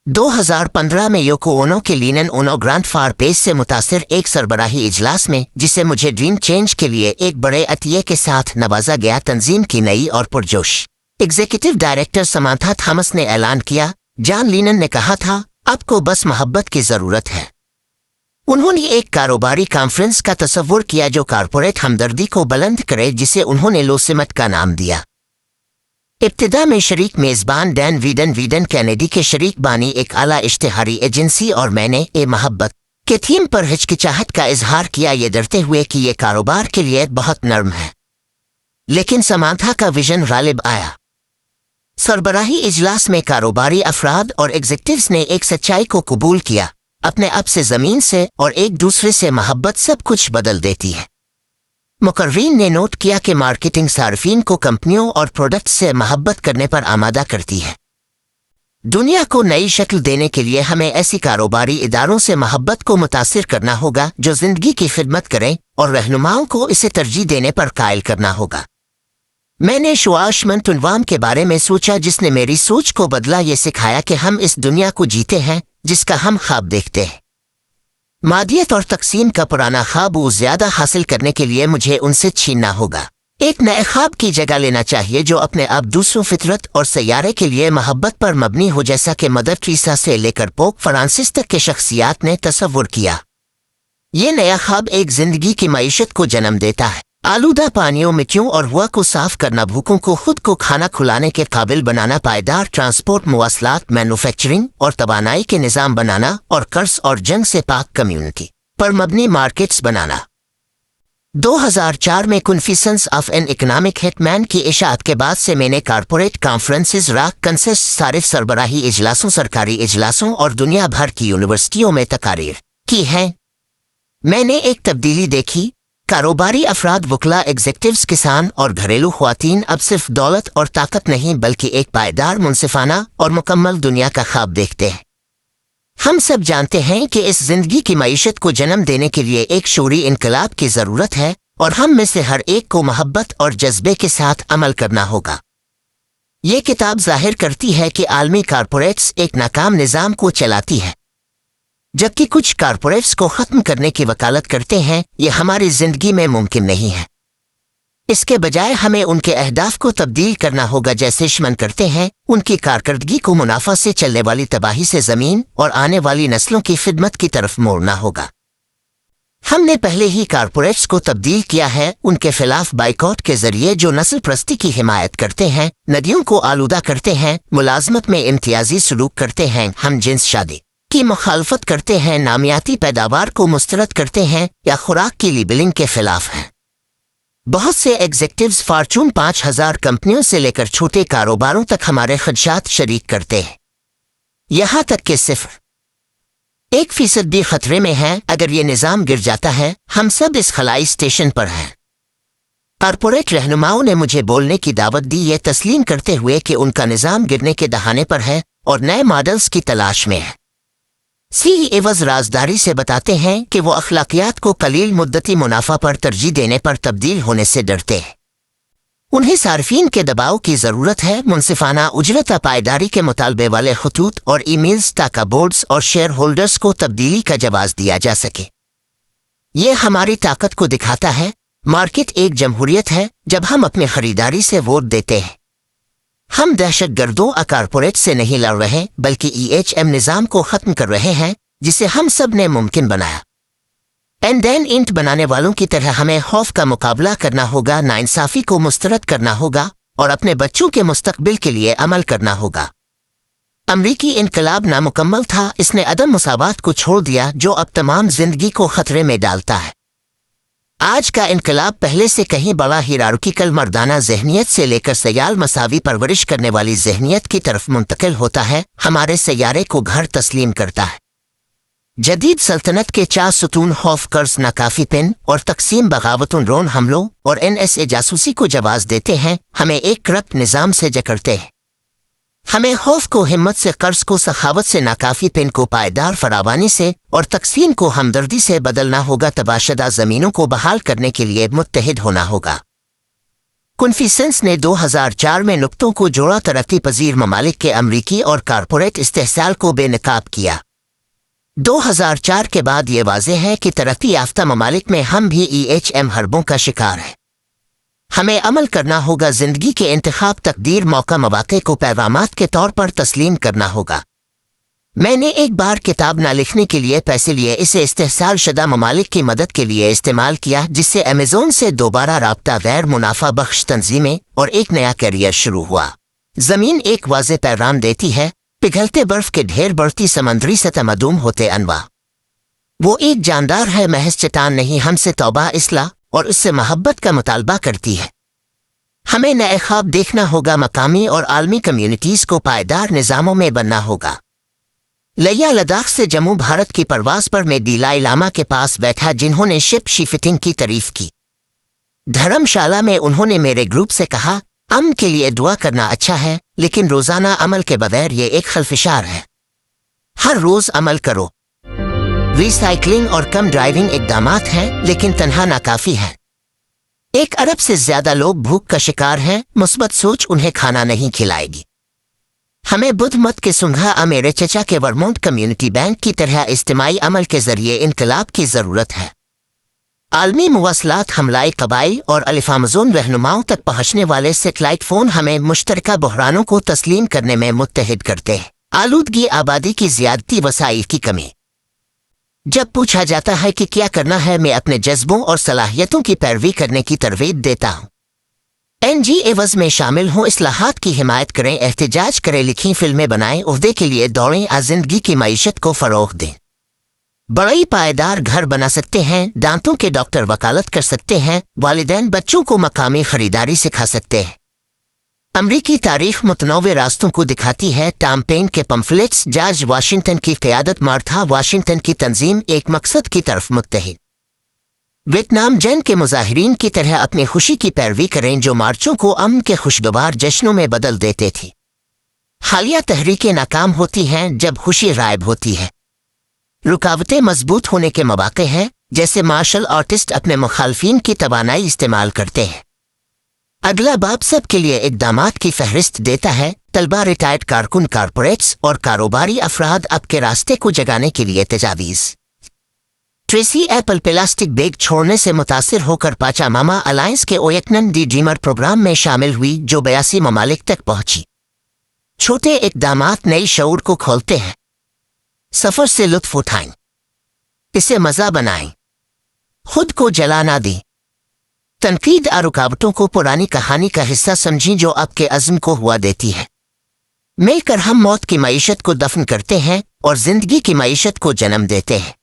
2015 में योको ओनो के लीनन ओनो ग्रांड फार पेस से मुतासिर एक सरबराही इजलास में, जिसे मुझे ड्रीम चेंज के लिए एक बड़े अतिये के साथ नवाजा गया, तंजीम की नई और पुरजोश एग्जीक्यूटिव डायरेक्टर समांथा थॉमस ने ऐलान किया। जॉन लीनन ने कहा था, आपको बस मोहब्बत की जरूरत है। उन्होंने एक कारोबारी कॉन्फ्रेंस का तस्वुर किया जो कारपोरेट हमदर्दी को बुलंद करे, जिसे उन्होंने लोसिमट का नाम दिया। इब्तिदा में शरीक मेज़बान डैन वीडन कैनेडी के शरीक बानी एक आला इश्तिहारी एजेंसी और मैंने ए मोहब्बत के थीम पर हिचकिचाहट का इजहार किया, ये डरते हुए कि ये कारोबार के लिए बहुत नर्म है। लेकिन समांथा का विजन गालिब आया। सरबराही इजलास में कारोबारी अफराद और एग्जीक्यूटिव्स ने एक सच्चाई को कबूल किया, अपने आप से, ज़मीन से और एक दूसरे से मोहब्बत सब कुछ बदल देती है। मुकर्रीन ने नोट किया कि मार्केटिंग सार्फिन को कंपनियों और प्रोडक्ट से मोहब्बत करने पर आमादा करती है। दुनिया को नई शक्ल देने के लिए हमें ऐसी कारोबारी इदारों से मोहब्बत को मुतासिर करना होगा जो जिंदगी की खिदमत करें, और रहनुमाओं को इसे तरजीह देने पर कायल करना होगा। मैंने शुआशमन तुनवाम के बारे में सोचा, जिसने मेरी सोच को बदला। ये सिखाया कि हम इस दुनिया को जीते हैं जिसका हम ख्वाब देखते हैं। मादियत और तकसीम का पुराना ख्वाब ज्यादा हासिल करने के लिए मुझे उनसे छीनना होगा। एक नए ख्वाब की जगह लेना चाहिए जो अपने आप दूसरों, फितरत और सैयारे के लिए मोहब्बत पर मबनी हो, जैसा कि मदर टेरेसा से लेकर पोप फ्रांसिस तक के शख्सियात ने तस्वुर किया। ये नया ख्वाब एक जिंदगी की मईशत को जन्म देता है, आलूदा पानियों, मिट्टियों और हवा को साफ करना, भूखों को खुद को खाना खुलाने के काबिल बनाना, पायदार ट्रांसपोर्ट, मवासलात, मैन्युफैक्चरिंग और तवानाई के निज़ाम बनाना, और कर्ज और जंग से पाक कम्युनिटी पर मबनी मार्केट्स बनाना। 2004 में कॉन्फेशंस ऑफ एन इकोनॉमिक हिटमैन की इशाअत के बाद से मैंने कारपोरेट कॉन्फ्रेंसेस, राक कंसेस, सारिफ सरबराही इजलासों, सरकारी इजलासों और दुनिया भर की यूनिवर्सिटियों में तकारीर की हैं। मैंने एक तब्दीली देखी। कारोबारी अफराद, वकला, एग्जीक्यूटिव्स, किसान और घरेलू ख्वातीन अब सिर्फ दौलत और ताकत नहीं, बल्कि एक पायदार, मुनसिफाना और मुकम्मल दुनिया का ख्वाब देखते हैं। हम सब जानते हैं कि इस जिंदगी की मईशत को जन्म देने के लिए एक शूरी इनकलाब की जरूरत है, और हम में से हर एक को मोहब्बत और जज्बे के साथ अमल करना होगा। ये किताब जाहिर करती है कि आलमी कारपोरेट्स एक नाकाम निज़ाम को चलाती है, जबकि कुछ कारपोरेट्स को खत्म करने की वकालत करते हैं। ये हमारी जिंदगी में मुमकिन नहीं है। इसके बजाय हमें उनके अहदाफ को तब्दील करना होगा, जैसे दुश्मन करते हैं। उनकी कारकर्दगी को मुनाफा से चलने वाली तबाही से ज़मीन और आने वाली नस्लों की खिदमत की तरफ मोड़ना होगा। हमने पहले ही कारपोरेट्स को तब्दील किया है, उनके खिलाफ बाइकॉट के जरिए, जो नस्ल प्रस्ती की हिमायत करते हैं, नदियों को आलूदा करते हैं, मुलाजमत में इम्तियाजी सलूक करते हैं, हम जिन्स शादी की मुखालफत करते हैं, नामियाती पैदावार को मुस्तरद करते हैं, या खुराक की लेबलिंग के खिलाफ हैं। बहुत से एग्जीक्यूटिव्स फॉर्चून 5000 कंपनियों से लेकर छोटे कारोबारों तक हमारे खदशात शरीक करते हैं, यहाँ तक कि सिर्फ 1% भी खतरे में है। अगर ये निज़ाम गिर जाता है, हम सब इस खलाई स्टेशन पर हैं। कारपोरेट रहनुमाओं ने मुझे बोलने की दावत दी, ये तस्लीम करते हुए कि उनका निज़ाम गिरने के दहाने पर है और नए मॉडल्स की तलाश में है। एवज राजदारी से बताते हैं कि वो अखलाकियात को कलील मुद्दती मुनाफा पर तरजीह देने पर तब्दील होने से डरते हैं। उन्हें सार्फिन के दबाव की ज़रूरत है, मुनसिफाना उजरत, पायदारी के मुतालबे वाले खतूत और ईमेल्स, ताकि बोर्ड्स और शेयर होल्डर्स को तब्दीली का जवाब दिया जा सके। ये हमारी ताकत को दिखाता है। मार्केट एक जमहूरियत है जब हम अपनी खरीदारी से वोट देते हैं। हम दहशत गर्दों और कारपोरेट से नहीं लड़ रहे, बल्कि EHM निज़ाम को ख़त्म कर रहे हैं, जिसे हम सब ने मुमकिन बनाया। एंड देन इंट बनाने वालों की तरह हमें खौफ का मुकाबला करना होगा, नाइंसाफ़ी को मुस्तरद करना होगा और अपने बच्चों के मुस्तकबिल के लिए अमल करना होगा। अमरीकी इनकलाब नामुकम्मल था, इसने अदम मुसावात को छोड़ दिया, जो अब तमाम जिंदगी को खतरे में डालता है। आज का इनकलाब पहले से कहीं बड़ा हिरार्किकल मर्दाना जहनियत से लेकर सयाल मसावी परवरिश करने वाली जहनियत की तरफ मुंतकिल होता है, हमारे सैयारे को घर तस्लीम करता है। जदीद सल्तनत के 4 सुतून खौफ, कर्ज, नाकाफी पिन और तकसीम, बगावतुन, ड्रोन हमलों और NSA जासूसी को जवाब देते हैं, हमें एक करप्ट निज़ाम से जकड़ते हैं। हमें खौफ को हिम्मत से, कर्ज को सखावत से, नाकाफी पिन को पायदार फरावानी से और तकसीम को हमदर्दी से बदलना होगा। तबाशदा ज़मीनों को बहाल करने के लिए मुत्तहिद होना होगा। कॉन्फ्रेंस ने 2004 में नुक्तों को जोड़ा, तरक्की पजीर ममालिक के अमरीकी और कारपोरेट इस्तेहसाल को बेनकाब किया। 2004 के बाद ये वाज़ेह है कि तरक्की याफ्ता ममालिक में हम भी EHM हरबों का शिकार है। हमें अमल करना होगा, जिंदगी के इंतखाब, तकदीर, मौका, मौक़े को पैगामात के तौर पर तस्लीम करना होगा। मैंने एक बार किताब ना लिखने के लिए पैसे लिए, इसे इस्तेहसाल शुदा ममालिक की मदद के लिए इस्तेमाल किया, जिससे अमेज़ोन से दोबारा राब्ता, गैर मुनाफा बख्श तंजीमें और एक नया करियर शुरू हुआ। ज़मीन एक वाज़ेह पैगाम देती है, पिघलते बर्फ के ढेर, बढ़ती समंदरी सतह, मदूम होते अनवा। वो एक जानदार है, महज चट्टान नहीं, हमसे तौबा, इस्लाह और उससे मोहब्बत का मुतालबा करती है। हमें नए ख्वाब देखना होगा, मकामी और आलमी कम्युनिटीज़ को पायदार निज़ामों में बनना होगा। लिया लद्दाख से जम्मू भारत की परवास पर मैं दलाई लामा के पास बैठा, जिन्होंने शिप शिफ्टिंग की तारीफ की। धर्मशाला में उन्होंने मेरे ग्रुप से कहा, अमन के लिए दुआ करना अच्छा है, लेकिन रोजाना अमल के बगैर ये एक खलफिशार है। हर रोज अमल करो। रिसाइकलिंग और कम ड्राइविंग इकदामात हैं, लेकिन तन्हा नाकाफी है। 1 अरब से ज्यादा लोग भूख का शिकार हैं, मुस्बत सोच उन्हें खाना नहीं खिलाएगी। हमें बुद्ध मत के सुंघा मेरे चचा के वर्मोंट कम्युनिटी बैंक की तरह इज्तिमाई अमल के जरिए इनकलाब की जरूरत है। आलमी मुवासलात, हमलाई कबाइल और अलिफामजोन रहनुमाओं तक पहुंचने वाले सेटेलाइट फोन हमें मुश्तरका बहरानों को तस्लीम करने में मुत्तहिद करते हैं। आलूदगी, आबादी की ज्यादती, वसाइल की कमी। जब पूछा जाता है कि क्या करना है, मैं अपने जज्बों और सलाहियतों की पैरवी करने की तरगीब देता हूँ। NG एवज में शामिल हों, इस्लाहात की हिमायत करें, एहतजाज करें, लिखी फिल्में बनाएं, उहदे के लिए दौड़ें, जिंदगी की मईशत को फरोग दें। बड़े पायदार घर बना सकते हैं, दांतों के डॉक्टर वकालत कर सकते हैं, वालिदैन बच्चों को मकामी खरीदारी सिखा सकते हैं। अमरीकी तारीख मुतनव्वे रास्तों को दिखाती है। टॉम पेन के पम्फलेट्स, जॉर्ज वाशिंगटन की क़यादत, मार्था वाशिंगटन की तंजीम, एक मकसद की तरफ मुत्तहिद। वियतनाम जंग के मुजाहिरीन की तरह अपनी खुशी की पैरवी करें, जो मार्चों को अमन के खुशगवार जश्नों में बदल देते थे। हालिया तहरीकें नाकाम होती हैं जब खुशी गायब होती है। रुकावटें मजबूत होने के मौके हैं, जैसे मार्शल आर्टिस्ट अपने मुखालफिन की तवानाई इस्तेमाल करते हैं। अगला बाब सब के लिए इकदामात की फहरिस्त देता है। तलबा, रिटायर्ड कारकुन, कारपोरेट्स और कारोबारी अफराद आपके रास्ते को जगाने के लिए तजावीज़। ट्रेसी एपल प्लास्टिक बैग छोड़ने से मुतासिर होकर पाचा मामा अलायंस के ओयकनन दी ड्रीमर प्रोग्राम में शामिल हुई, जो 82 ममालिक तक पहुंची। छोटे इकदामात नई शऊर को खोलते हैं। सफर से लुत्फ उठाएं, इसे मजा बनाएं, खुद को जला ना दें। तनकीद और रुकावटों को पुरानी कहानी का हिस्सा समझें, जो आपके अज़्म को हुआ देती है। मिलकर हम मौत की मईशत को दफन करते हैं और जिंदगी की मईशत को जन्म देते हैं।